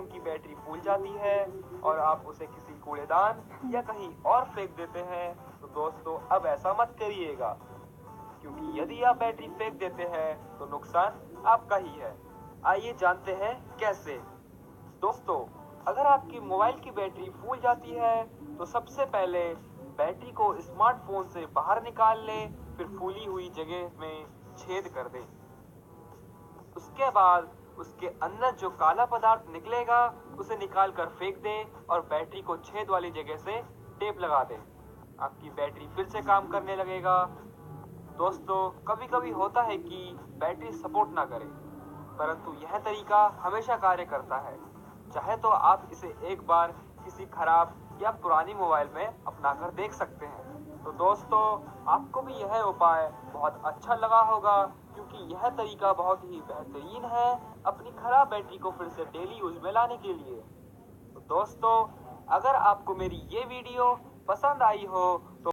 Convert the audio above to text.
की बैटरी फूल जाती है और आप उसे किसी कूड़ेदान या कहीं और फेंक देते हैं, तो दोस्तों अब ऐसा मत करिएगा, क्योंकि यदि आप बैटरी फेंक देते हैं तो नुकसान आपका ही है। आइए जानते हैं कैसे। दोस्तों, अगर आपकी मोबाइल की बैटरी फूल जाती है तो सबसे पहले बैटरी को स्मार्टफोन से बाहर निकाल लें, फिर फूली हुई जगह में छेद कर दें। उसके बाद उसके अंदर जो काला पदार्थ निकलेगा उसे निकाल कर फेंक दें और बैटरी को छेद वाली जगह से टेप लगा दें। आपकी बैटरी फिर से काम करने लगेगा। दोस्तों, कभी कभी होता है कि बैटरी सपोर्ट ना करे, परंतु यह तरीका हमेशा कार्य करता है। चाहे तो आप इसे एक बार किसी खराब या पुरानी मोबाइल में अपना कर देख सकते हैं। तो दोस्तों, आपको भी यह उपाय बहुत अच्छा लगा होगा, क्योंकि यह तरीका बहुत ही बेहतरीन है अपनी खराब बैटरी को फिर से डेली यूज में लाने के लिए। तो दोस्तों, अगर आपको मेरी ये वीडियो पसंद आई हो तो